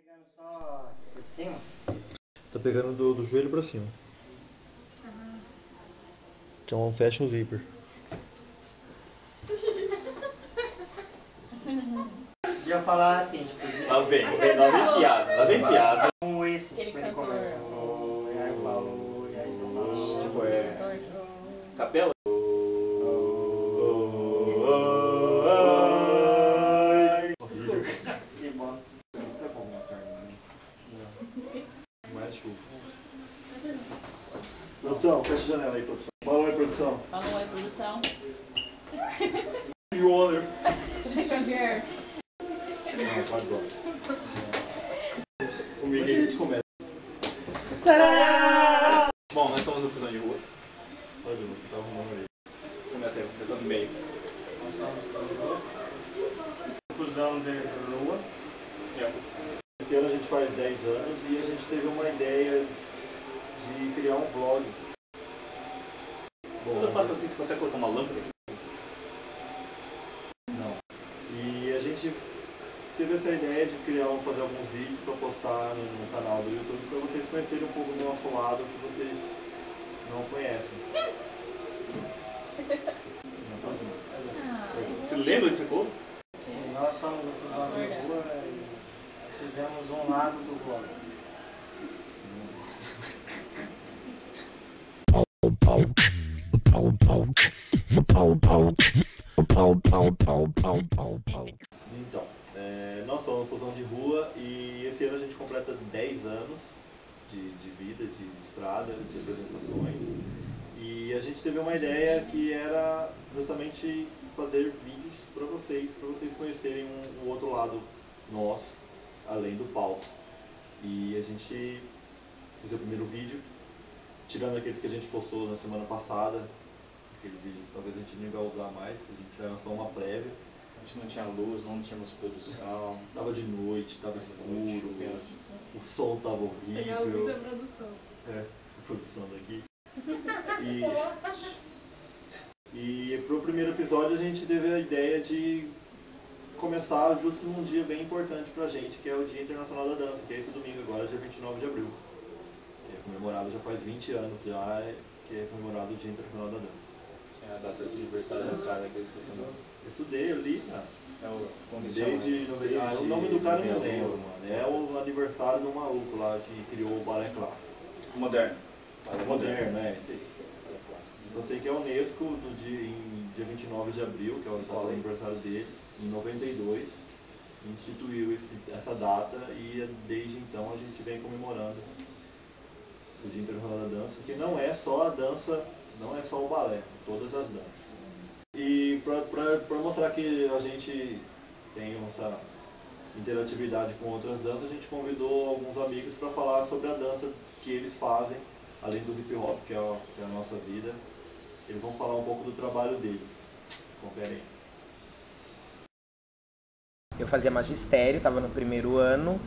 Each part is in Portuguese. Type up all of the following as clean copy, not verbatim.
pegando só por cima? Tá pegando do joelho pra cima. Então fecha o zíper. Podia falar assim, tipo... Lá vem piada, lá vem piada. Como esse, Aquele tipo, ele cantor. começou, e aí falou, e aí você falou... Tipo, capela? Que bom. Mais chuva. Produção, fecha a janela aí, produção. Fala aí, produção. Fala oi, produção. You honor. Xavier. Não, pode igual. Comigo a gente começa. Bom, nós somos o Fusão de Rua. Olha, tá arrumando aí. Começa aí, você tá no meio. Nós somos Fusão de Rua. Esse ano a gente faz 10 anos e a gente teve uma ideia de criar um vlog. Quando eu faço assim, você consegue colocar uma lâmpada aqui? Não. E a gente teve essa ideia de fazer alguns vídeos para postar no canal do YouTube para vocês conhecerem um pouco do nosso lado que vocês não conhecem. Não pode não. Você lembra que você falou? Sim, nós somos o Fusão de Rua e fizemos um lado do vlog. Então, nós somos o Fusão de Rua e esse ano a gente completa 10 anos de vida, de estrada, de apresentações. E a gente teve uma ideia que era justamente fazer vídeos para vocês conhecerem um outro lado nosso, além do palco. E a gente fez o primeiro vídeo, tirando aqueles que a gente postou na semana passada, aquele vídeo que talvez a gente nem vai usar mais, a gente já lançou uma prévia. A gente não tinha luz, não tínhamos produção. Tava de noite, tava escuro, chovendo. o som tava horrível. produção. É, a produção daqui. E pro primeiro episódio a gente teve a ideia de começar justo num dia bem importante pra gente, que é o Dia Internacional da Dança, que é esse domingo agora, dia 29 de abril. Que é comemorado já faz 20 anos já, que é comemorado o Dia Internacional da Dança. É a data de aniversário do cara que eu esqueci o nome. Eu estudei ali, cara. É o Desde o nome do cara eu não lembro, mano. É o aniversário do maluco lá que criou o balé clássico. Moderno. Balé moderno, né? Eu sei que é a Unesco, em dia 29 de abril, que é o aniversário dele, em 92, instituiu essa data e desde então a gente vem comemorando o Dia Internacional da Dança, que não é só a dança, não é só o balé, todas as danças. E para mostrar que a gente tem essa interatividade com outras danças, a gente convidou alguns amigos para falar sobre a dança que eles fazem, além do hip hop, que é a nossa vida. Eles vão falar um pouco do trabalho deles. Conferem. Eu fazia magistério, estava no primeiro ano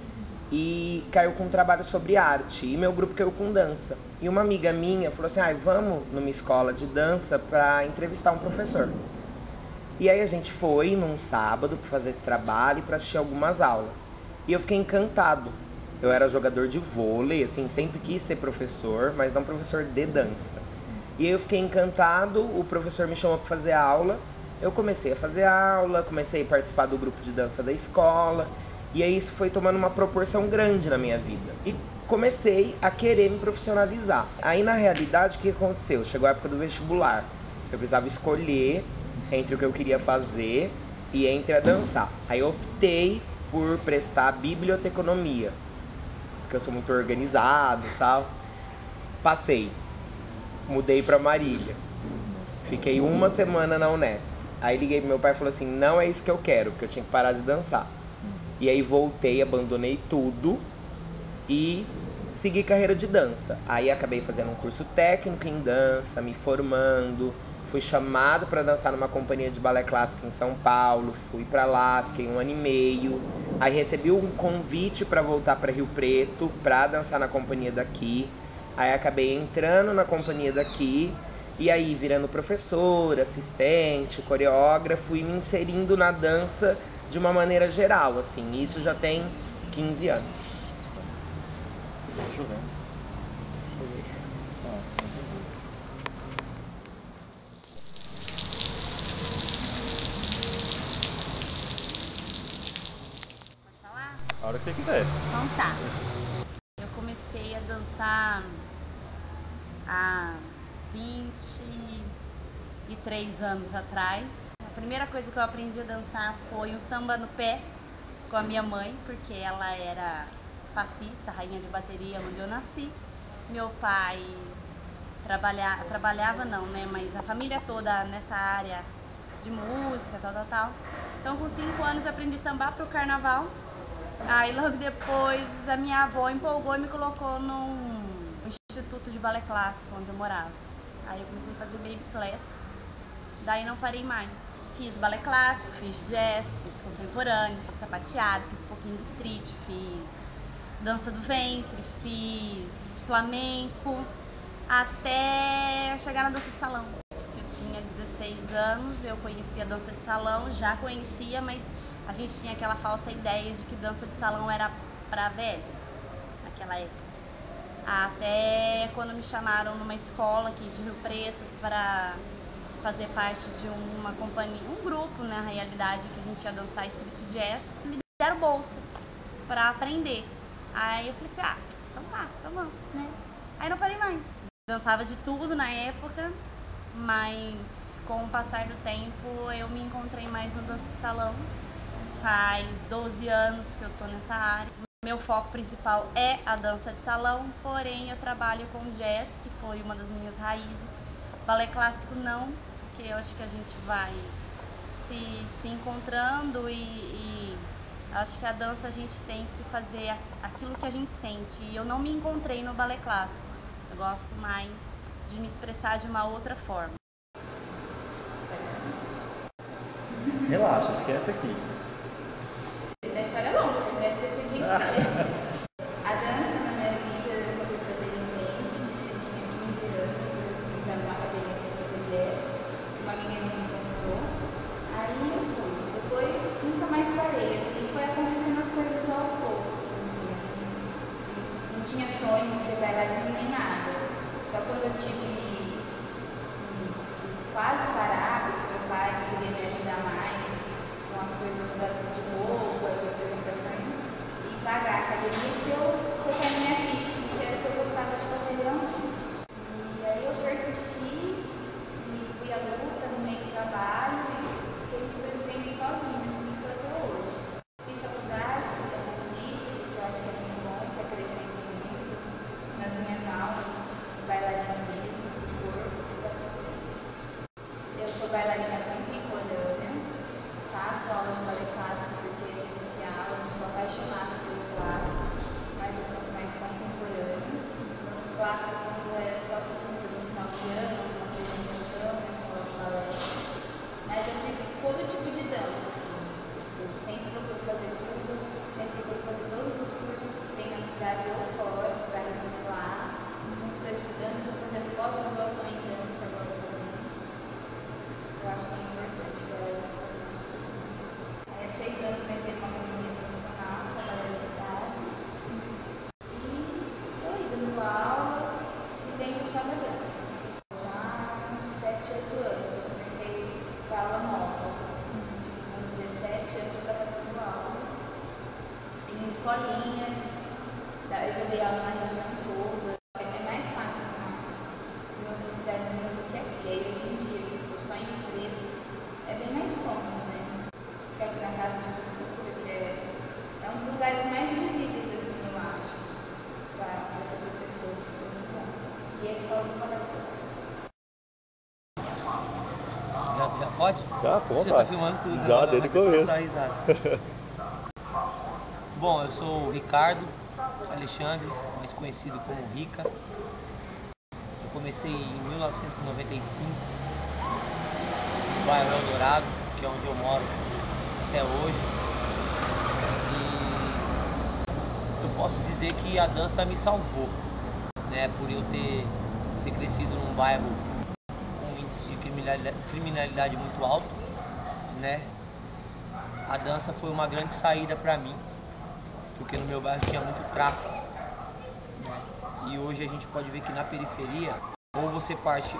e caiu com um trabalho sobre arte. E meu grupo caiu com dança. E uma amiga minha falou assim, vamos numa escola de dança para entrevistar um professor. E aí a gente foi num sábado para fazer esse trabalho e para assistir algumas aulas. E eu fiquei encantado. Eu era jogador de vôlei, assim, sempre quis ser professor, mas não professor de dança. E aí eu fiquei encantado, o professor me chamou para fazer aula. Eu comecei a fazer aula, comecei a participar do grupo de dança da escola. E aí isso foi tomando uma proporção grande na minha vida. E comecei a querer me profissionalizar. Aí na realidade o que aconteceu? Chegou a época do vestibular. Eu precisava escolher entre o que eu queria fazer e entre a dançar. Aí eu optei por prestar biblioteconomia, porque eu sou muito organizado e tal. Passei. Mudei pra Marília. Fiquei uma semana na Unesp. Aí liguei pro meu pai e falei assim, não é isso que eu quero, porque eu tinha que parar de dançar. E aí voltei, abandonei tudo e segui carreira de dança. Aí acabei fazendo um curso técnico em dança, me formando. Fui chamado para dançar numa companhia de balé clássico em São Paulo. Fui para lá, fiquei 1 ano e meio. Aí recebi um convite para voltar para Rio Preto, para dançar na companhia daqui. Aí acabei entrando na companhia daqui. E aí virando professor, assistente, coreógrafo e me inserindo na dança de uma maneira geral, assim. Isso já tem 15 anos. Deixa eu ver. Falar? A hora que você quiser. Então tá. Eu comecei a dançar há 23 anos atrás. A primeira coisa que eu aprendi a dançar foi um samba no pé com a minha mãe, porque ela era passista, rainha de bateria onde eu nasci. Meu pai trabalhava não, né, mas a família toda nessa área de música, tal. Então com 5 anos eu aprendi a sambar pro carnaval. Aí logo depois a minha avó empolgou e me colocou num instituto de balé clássico onde eu morava. Aí eu comecei a fazer baby class, daí não parei mais. Fiz balé clássico, fiz jazz, fiz contemporâneo, fiz sapateado, fiz um pouquinho de street, fiz dança do ventre, fiz flamenco, até chegar na dança de salão. Eu tinha 16 anos, eu conhecia a dança de salão, já conhecia, mas a gente tinha aquela falsa ideia de que dança de salão era pra velho, naquela época. Até quando me chamaram numa escola aqui de Rio Preto para fazer parte de uma companhia, um grupo, na realidade, que a gente ia dançar street jazz, me deram bolsa para aprender. Aí eu falei assim, então tá, vamos, né? Aí não parei mais. Dançava de tudo na época, mas com o passar do tempo eu me encontrei mais no dança de salão. Faz 12 anos que eu tô nessa área. Meu foco principal é a dança de salão, porém eu trabalho com jazz, que foi uma das minhas raízes. Balé clássico não, porque eu acho que a gente vai se encontrando e acho que a dança a gente tem que fazer aquilo que a gente sente. E eu não me encontrei no balé clássico. Eu gosto mais de me expressar de uma outra forma. Relaxa, esquece aqui. Essa história é longa, você deve ter sido inteira. A dança na minha vida eu comecei a ter em mente, eu tinha 15 anos, eu fiz uma academia de mulher, uma menina me encontrou, aí eu fui. Depois nunca mais parei, assim, foi acontecendo as coisas aos poucos. Não tinha sonho de ser bailarina nem nada. Só quando eu tive quase parado, meu pai queria me ajudar mais com as coisas de roupa, de apresentações, e pagar a academia que eu coloquei na minha ficha, que era o que eu gostava de fazer realmente. E aí eu persisti, e fui à luta, no meio do trabalho, e fiquei sobrevivendo sozinha, assim, até hoje. Fiz faculdade, fiz a política, que eu acho que é muito bom, que acrescenta muito nas minhas aulas, bailarinismo, corpo, eu sou bailarina contemporânea, faço aula de balé clássico porque é essencial, eu sou apaixonada pelo clássico, mas eu faço mais contemporâneo. Danço clássico quando é só no final de ano, na apresentação, na escola de balé. Mas eu fiz todo tipo de dança. Eu sempre procuro fazer tudo, sempre procuro fazer todos os cursos que tem na cidade ou fora, para regular. Estou estudando, estou fazendo pós-graduação em dança agora também. Eu acho que é importante, galera. 6 anos eu entrei numa academia profissional, trabalhando na cidade. E estou indo aula e venho só da dança. Já há uns 7, 8 anos eu comecei com aula nova. Com 17 anos eu estava dando aula. Em escolinha, eu já dei aula na região toda. É mais fácil em outras cidades do que aqui. Aí hoje em dia, que eu só em empresa, é bem mais cômodo, né? Ficar aqui na casa de cultura, que é um dos lugares mais visíveis, assim, eu acho, para essas pessoas, que é muito bom. E a escola do coração. Já pode? Já, com Você tá vontade. filmando tudo. Já, né? desde o Vai começo. dar risada. Bom, eu sou o Ricardo Alexandre, mais conhecido como Rica. Eu comecei em 1995 no bairro Eldorado, que é onde eu moro até hoje. E eu posso dizer que a dança me salvou, né? Por eu ter crescido num bairro com índice de criminalidade muito alto, né? A dança foi uma grande saída para mim, porque no meu bairro tinha muito tráfico, né? E hoje a gente pode ver que na periferia, ou você parte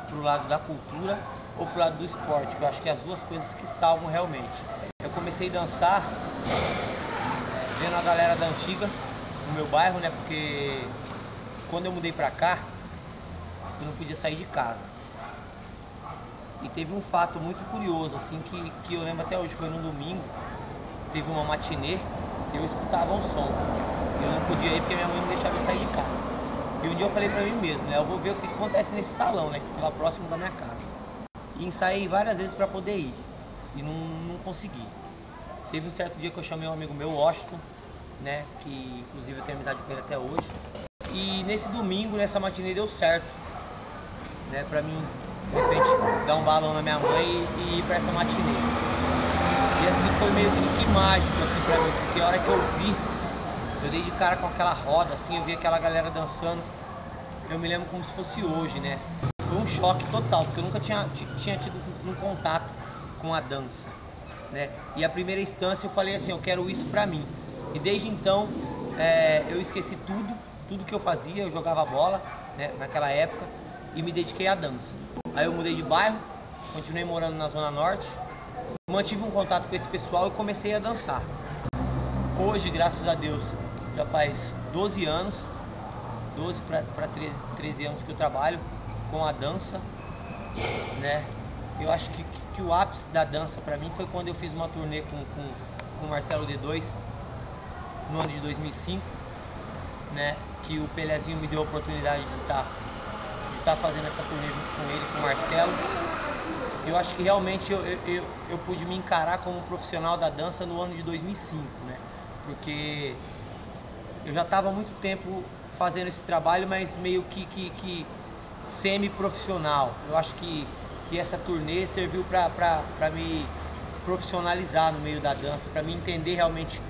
pro lado da cultura ou pro lado do esporte, que eu acho que é as duas coisas que salvam realmente. Eu comecei a dançar vendo a galera da antiga no meu bairro, né? Porque quando eu mudei pra cá, eu não podia sair de casa. E teve um fato muito curioso, assim, que eu lembro até hoje, foi num domingo, teve uma matinê, e eu escutava o som. Eu não podia ir porque minha mãe não deixava eu sair de casa. E um dia eu falei pra mim mesmo, né? Eu vou ver o que acontece nesse salão, né? Que ficava próximo da minha casa. E ensaiei várias vezes pra poder ir. E não consegui. Teve um certo dia que eu chamei um amigo meu, Washington, né? Que inclusive eu tenho amizade com ele até hoje. E nesse domingo, nessa matinê, deu certo, né? Pra mim, de repente, dar um balão na minha mãe e ir pra essa matinê. E assim foi meio que mágico, assim, pra mim. Porque a hora que eu vi, eu dei de cara com aquela roda, assim, eu vi aquela galera dançando. Eu me lembro como se fosse hoje, né? Foi um choque total, porque eu nunca tinha tido um contato com a dança, né? E a primeira instância eu falei assim, eu quero isso pra mim. E desde então, eu esqueci tudo que eu fazia, eu jogava bola, né, naquela época, e me dediquei à dança. Aí eu mudei de bairro, continuei morando na Zona Norte, mantive um contato com esse pessoal e comecei a dançar. Hoje, graças a Deus, já faz 12 anos, 12 para 13 anos que eu trabalho com a dança, né? Eu acho que o ápice da dança para mim foi quando eu fiz uma turnê com o Marcelo D2 no ano de 2005, né? Que o Pelezinho me deu a oportunidade de estar fazendo essa turnê junto com ele, com o Marcelo. Eu acho que realmente eu pude me encarar como profissional da dança no ano de 2005, né? Porque eu já estava há muito tempo fazendo esse trabalho, mas meio que semi-profissional. Eu acho que essa turnê serviu para me profissionalizar no meio da dança, para me entender realmente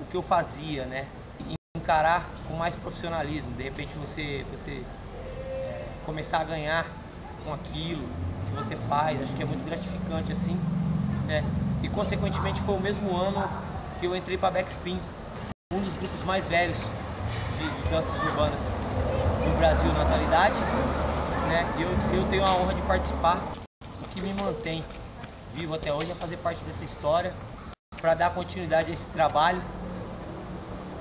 o que eu fazia, né? E encarar com mais profissionalismo. De repente você começar a ganhar com aquilo que você faz, acho que é muito gratificante assim, né? E consequentemente foi o mesmo ano que eu entrei para Backspin, um dos grupos mais velhos de danças urbanas do Brasil na atualidade, né? Eu tenho a honra de participar. O que me mantém vivo até hoje é fazer parte dessa história, para dar continuidade a esse trabalho,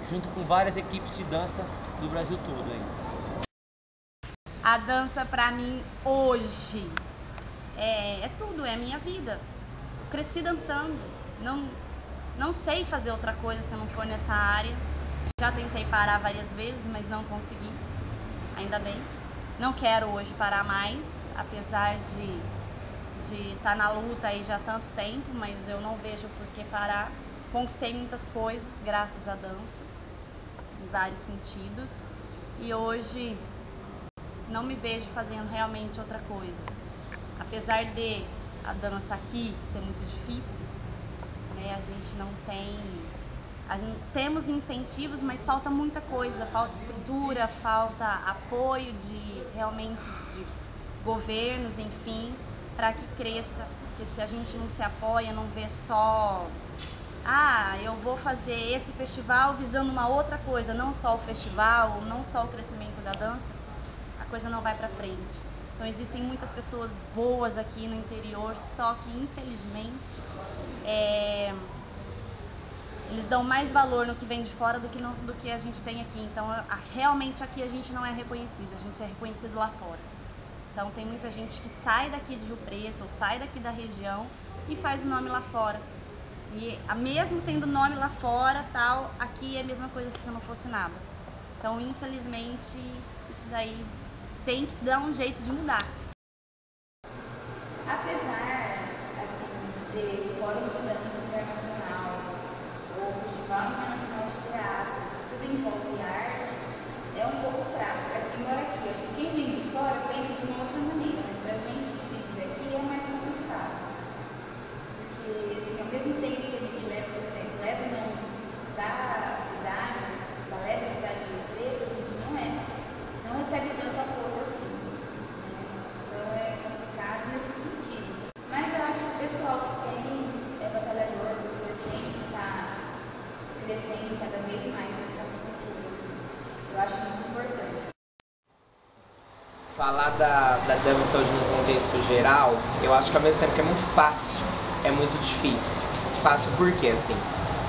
junto com várias equipes de dança do Brasil todo aí. A dança pra mim hoje é tudo, é a minha vida. Eu cresci dançando, não sei fazer outra coisa se eu não for nessa área. Já tentei parar várias vezes, mas não consegui, ainda bem. Não quero hoje parar mais, apesar de estar na luta aí já há tanto tempo, mas eu não vejo por que parar. Conquistei muitas coisas graças à dança, em vários sentidos, e hoje não me vejo fazendo realmente outra coisa. Apesar de a dança aqui ser muito difícil, né, a gente não tem... Temos incentivos, mas falta muita coisa, falta estrutura, falta apoio realmente de governos, enfim, para que cresça, porque se a gente não se apoia, não vê só, eu vou fazer esse festival visando uma outra coisa, não só o festival, não só o crescimento da dança, a coisa não vai para frente. Então existem muitas pessoas boas aqui no interior, só que infelizmente eles dão mais valor no que vem de fora do que a gente tem aqui. Então, realmente aqui a gente não é reconhecido, a gente é reconhecido lá fora. Então, tem muita gente que sai daqui de Rio Preto, ou sai daqui da região e faz o nome lá fora. E mesmo tendo nome lá fora, tal, aqui é a mesma coisa se não fosse nada. Então, infelizmente, isso daí tem que dar um jeito de mudar. Apesar, assim, de ter fórum de dança internacional, o Festival Internacional de Teatro, tudo envolve arte, é um pouco fraco para quem mora aqui. Acho que quem vem de fora pensa de uma outra maneira, mas para a gente que vive aqui é mais complicado. Porque, assim, ao mesmo tempo que a gente leva, por exemplo, leva o nome da cidade, da leve cidade de Rio Preto, a gente não recebe tanto apoio assim, né? Então é complicado nesse sentido. Mas eu acho que o pessoal que tem batalhador, por exemplo, está crescendo cada vez mais nessa cultura. Eu acho muito importante. Falar da dança hoje no contexto geral, eu acho que ao mesmo tempo que é muito fácil, é muito difícil. Fácil porque, assim,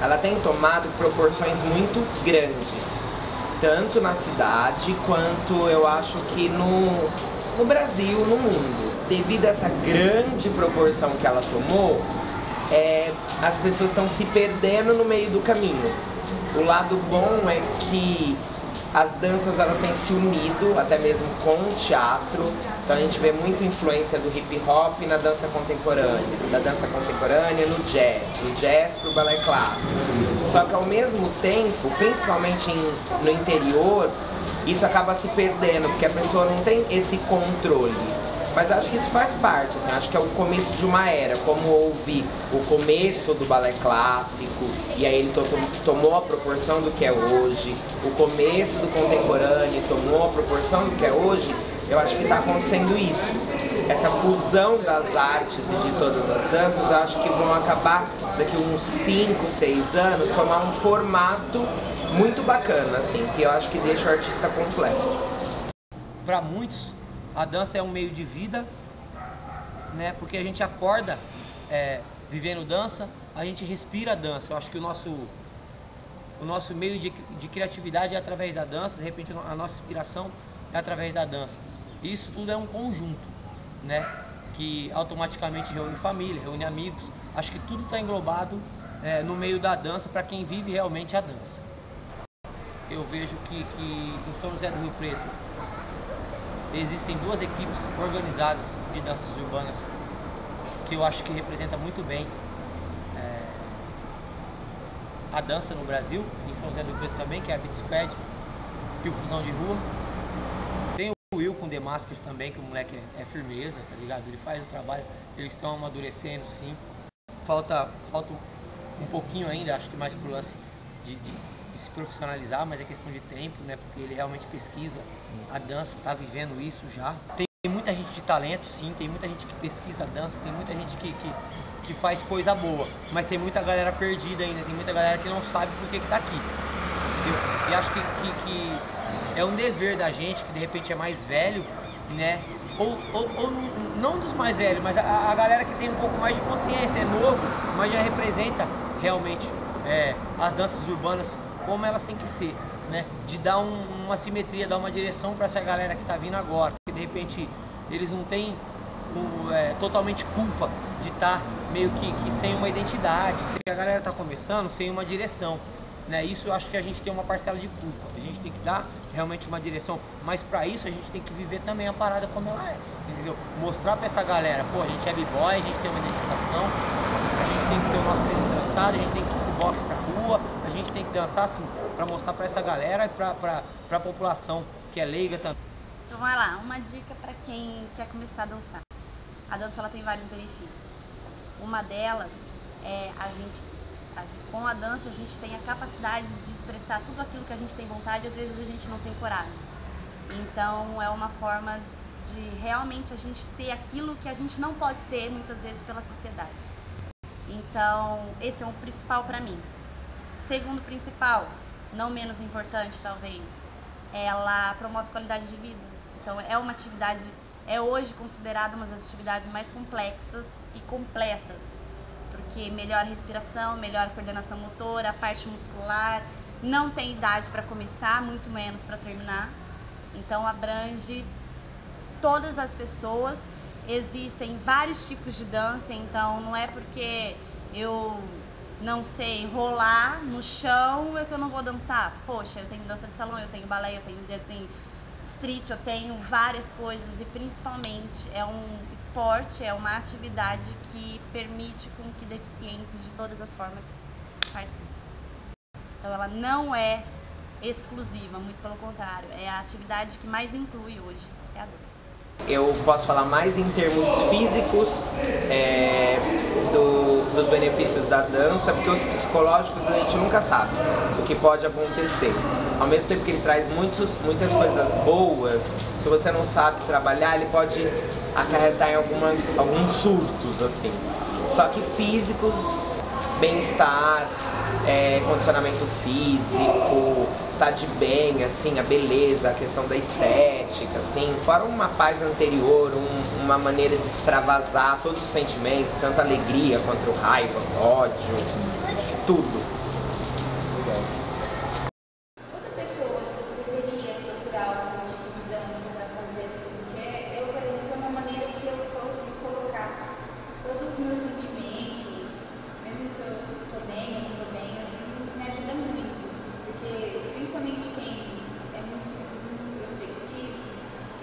ela tem tomado proporções muito grandes, tanto na cidade quanto eu acho que no Brasil, no mundo. Devido a essa grande proporção que ela tomou, as pessoas estão se perdendo no meio do caminho. O lado bom é que as danças elas têm se unido, até mesmo com o teatro. Então a gente vê muita influência do hip hop na dança contemporânea, da dança contemporânea no jazz pro balé clássico. Só que ao mesmo tempo, principalmente no interior, isso acaba se perdendo, porque a pessoa não tem esse controle. Mas acho que isso faz parte, assim, acho que é o começo de uma era, como houve o começo do balé clássico, e aí ele tomou a proporção do que é hoje, o começo do contemporâneo tomou a proporção do que é hoje, eu acho que está acontecendo isso. Essa fusão das artes e de todas as danças, eu acho que vão acabar, daqui uns 5, 6 anos, tomar um formato muito bacana, assim, que eu acho que deixa o artista completo. Para muitos, a dança é um meio de vida, né? Porque a gente acorda vivendo dança, a gente respira dança. Eu acho que o nosso meio de criatividade é através da dança, de repente a nossa inspiração é através da dança. E isso tudo é um conjunto, né? Que automaticamente reúne família, reúne amigos. Acho que tudo está englobado no meio da dança para quem vive realmente a dança. Eu vejo que em São José do Rio Preto existem 2 equipes organizadas de danças urbanas que eu acho que representa muito bem a dança no Brasil, em São José do Rio Preto também, que é a Beat Squad e o Fusão de Rua. Tem o Will com The Maskers também, que o moleque é firmeza, tá ligado? Ele faz o trabalho, eles estão amadurecendo sim. Falta um pouquinho ainda, acho que mais pro lance de se profissionalizar, mas é questão de tempo, né? Porque ele realmente pesquisa a dança, tá vivendo isso já. Tem muita gente de talento, sim, tem muita gente que pesquisa a dança, tem muita gente que faz coisa boa, mas tem muita galera perdida ainda, tem muita galera que não sabe por que tá aqui. E acho que é um dever da gente, que de repente é mais velho, né? Ou não dos mais velhos, mas a galera que tem um pouco mais de consciência, é novo, mas já representa realmente as danças urbanas como elas têm que ser, né? De dar uma simetria, dar uma direção para essa galera que está vindo agora. Porque de repente eles não têm totalmente culpa de estar meio que sem uma identidade. A galera está começando sem uma direção, né? Isso eu acho que a gente tem uma parcela de culpa. A gente tem que dar realmente uma direção, mas para isso a gente tem que viver também a parada como ela é, entendeu? Mostrar para essa galera, pô, a gente é b-boy, a gente tem uma identificação, a gente tem que ter o nosso tênis trançado, a gente tem que ir pro boxe pra rua, a gente tem que dançar assim, para mostrar para essa galera e para a população que é leiga também. Então vai lá, uma dica para quem quer começar a dançar. A dança ela tem vários benefícios. Uma delas é com a dança a gente tem a capacidade de expressar tudo aquilo que a gente tem vontade, às vezes a gente não tem coragem. Então é uma forma de realmente a gente ser aquilo que a gente não pode ser muitas vezes pela sociedade. Então esse é o principal para mim. Segundo principal, não menos importante talvez, ela promove qualidade de vida. Então é uma atividade, é hoje considerada uma das atividades mais complexas e completas, porque melhora a respiração, melhora a coordenação motora, a parte muscular, não tem idade para começar, muito menos para terminar, então abrange todas as pessoas. Existem vários tipos de dança, então não é porque eu não sei rolar no chão é que eu não vou dançar. Poxa, eu tenho dança de salão, eu tenho balé, eu tenho jazz, eu tenho street, eu tenho várias coisas, e principalmente é um esporte, é uma atividade que permite com que deficientes de todas as formas participem. Então ela não é exclusiva, muito pelo contrário, é a atividade que mais inclui hoje, é a dança. Eu posso falar mais em termos físicos dos benefícios da dança, porque os psicológicos a gente nunca sabe o que pode acontecer. Ao mesmo tempo que ele traz muitas coisas boas, se você não sabe trabalhar, ele pode acarretar em alguns surtos, assim. Só que físicos, bem-estar, condicionamento físico, tá de bem, assim, a beleza, a questão da estética, assim, fora uma paz anterior, uma maneira de extravasar todos os sentimentos, tanto alegria quanto raiva, ódio, tudo. Toda pessoa deveria procurar algum tipo de dança para fazer, porque eu, por exemplo, é uma maneira que eu posso colocar todos os meus sentimentos, mesmo se eu estou bem ou não estou bem, me ajuda muito, porque principalmente quem é muito introspectivo,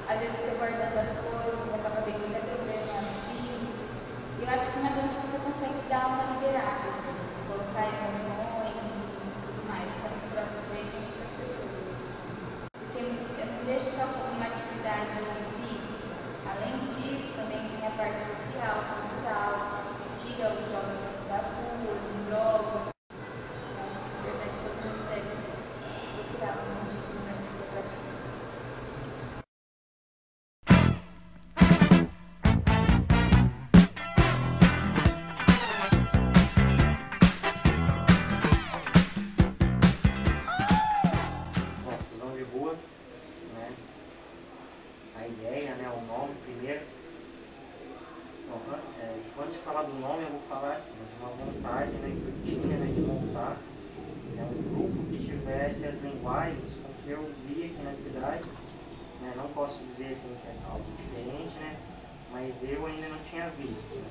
às vezes fica guardando as coisas, acaba tendo até problemas físicos, e eu acho que na dança você consegue dar uma liberada, assim, colocar emoções e tudo mais, tanto para você quanto para as pessoas. Porque eu não deixo só como uma atividade em si. Além disso, também tem a parte social, cultural, que tira os jovens das ruas, de drogas. Eu acho que é verdade todo mundo deve procurar algum tipo de dança para praticar. Bom, fusão de rua, né? A ideia, né? O nome primeiro. Bom, antes de falar do nome, eu vou falar assim, de uma vontade, né, que eu tinha, né, de montar, né, um grupo que tivesse as linguagens com que eu via aqui na cidade, né? Não posso dizer assim que é algo diferente, né? Mas eu ainda não tinha visto, né?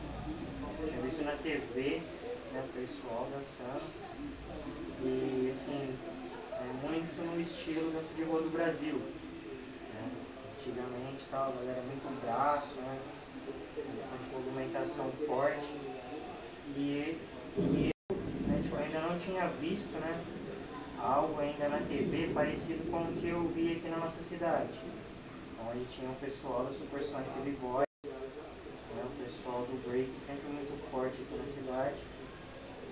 Eu tinha visto na TV, né, o pessoal dançando. E assim, muito no estilo dança de rua do Brasil, né? Antigamente tal, a galera muito braço, né? Bastante movimentação forte. E eu, né, tipo, ainda não tinha visto, né, algo ainda na TV parecido com o que eu vi aqui na nossa cidade. Onde tinha o pessoal da Super Sonic B-Boy, né, o pessoal do break sempre muito forte aqui na cidade,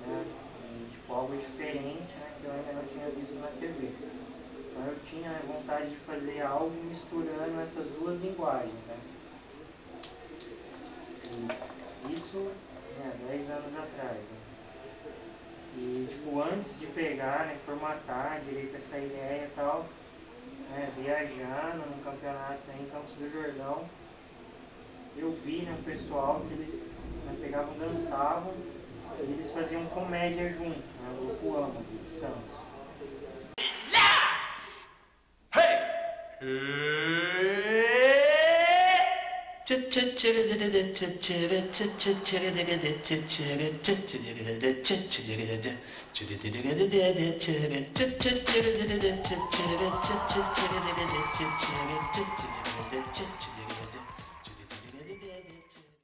né? E, tipo, algo diferente, né, que eu ainda não tinha visto na TV. Então eu tinha vontade de fazer algo misturando essas duas linguagens, né? E isso, né, 10 anos atrás, né? E tipo, antes de pegar, né, formatar direito essa ideia e tal, né, viajando num campeonato aí em Campos do Jordão, eu vi, né, um pessoal que eles, né, pegavam, dançavam e eles faziam comédia junto, né, o grupo Ama de Santos.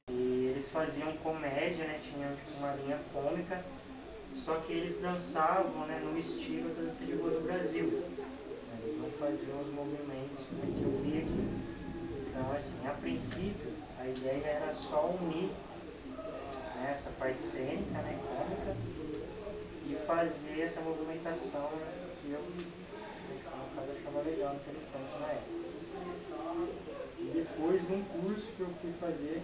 E eles faziam comédia, né, tinham tipo, uma linha cômica, só que eles dançavam, né, no estilo da dança de rua do Brasil. Eles não faziam os movimentos, né, que eu vi aqui. Então, assim, a princípio, a ideia era só unir, né, essa parte cênica, né, cômica, e fazer essa movimentação, né, que eu, no caso, achava legal, interessante na época. E depois de um curso que eu fui fazer,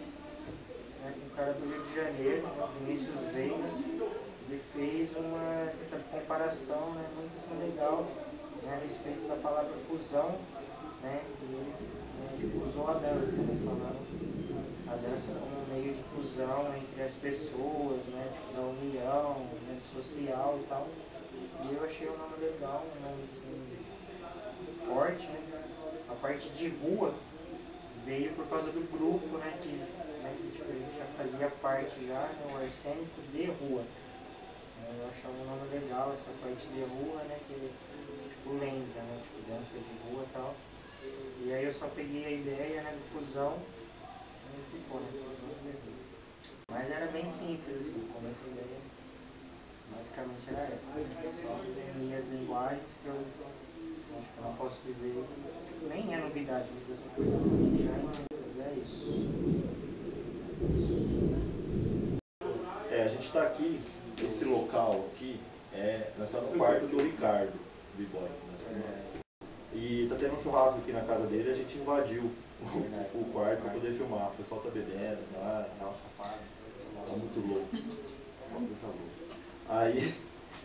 né, com um cara do Rio de Janeiro, né, o Vinícius Veiga, ele fez uma certa comparação, né, muito assim, legal, né, a respeito da palavra fusão, né, e ele usou a dança, né, falando a dança como um meio de fusão entre as pessoas, né, tipo, da união, né, social e tal. E eu achei o nome legal, um nome assim, forte, né. A parte de rua veio por causa do grupo, né, que tipo, a gente já fazia parte já, né, o Arsênico de Rua. Eu achava um nome legal, essa parte de rua, né, que tipo, lembra, né, tipo, dança de rua e tal. E aí eu só peguei a ideia, né, de fusão, e ficou, né, fusão de rua. Mas era bem simples, assim, como essa ideia, basicamente era essa, só unir as linguagens que eu acho que eu não posso dizer, nem é novidade, muitas coisas que já é isso. A gente está aqui, esse local aqui, nós estamos no quarto do Ricardo B-Boy. E está tendo um churrasco aqui na casa dele, a gente invadiu o quarto para poder filmar. O pessoal está bebendo, tá muito louco. Aí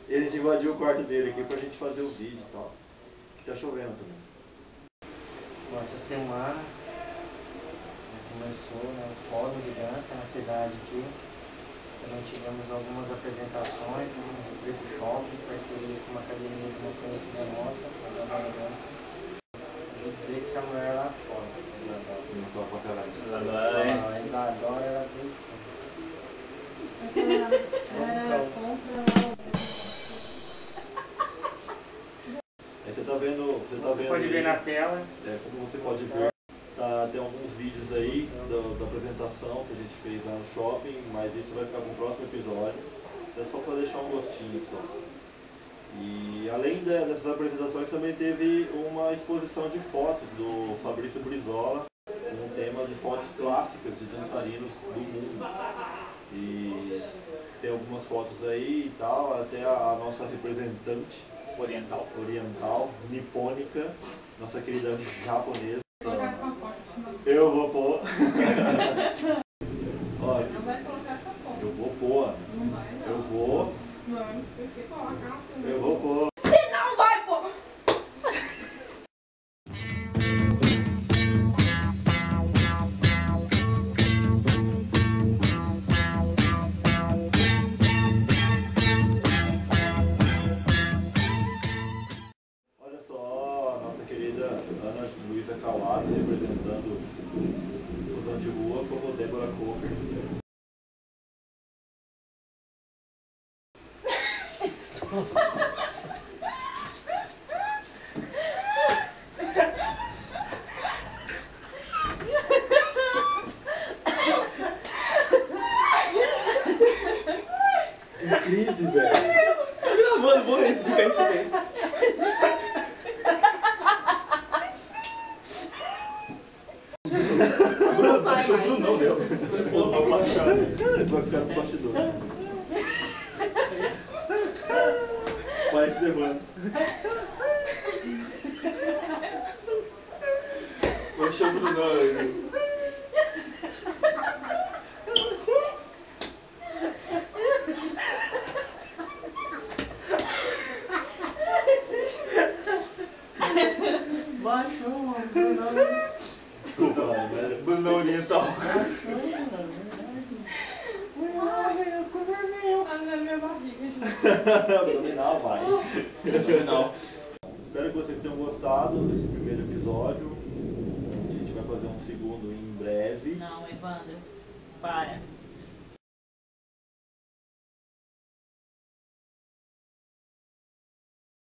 E a gente invadiu o quarto dele aqui pra gente fazer o vídeo e tal. Que tá chovendo também. Bom, essa semana começou, né, o fórum de dança na cidade aqui. Também tivemos algumas apresentações no Preto Shopping, parceria com uma academia de uma conhecida nossa, a Dona Dança. Vou dizer que essa mulher lá fora. Não só pra caralho. Ainda adora ela veio. Aí você tá vendo. Você pode ver na tela. Como você pode ver, tem alguns vídeos aí da apresentação que a gente fez lá no shopping, mas isso vai ficar para o próximo episódio. É só para deixar um gostinho só. E além dessas apresentações também teve uma exposição de fotos do Fabrício Brizola, com um tema de fotos clássicas de dançarinos do mundo. E tem algumas fotos aí e tal, até a nossa representante oriental, nipônica, nossa querida japonesa. Eu vou pôr. Olha, Não vai colocar essa foto. eu vou pôr. Não vai, não. Eu vou. Não, tem que colocar. Eu vou pôr. Você não vai pôr! Olha só, a nossa querida Ana Luísa Calado representando o Zão de Rua como Débora Cocker. Que crise, velho. Tá gravando, vou ver se fica isso bem. Não vai mais. Não deu. Vou baixar. Vai ficar no bastidor. Parece levando. Vai chamar o Bruno. Baixou, mano. Desculpa, mas Bruno Oriental. Eu tô vermelho. Ah, na minha barriga, gente. abdominal vai. Abdominal. Espero que vocês tenham gostado desse primeiro episódio. A gente vai fazer um segundo em breve. Não, Evandro, para.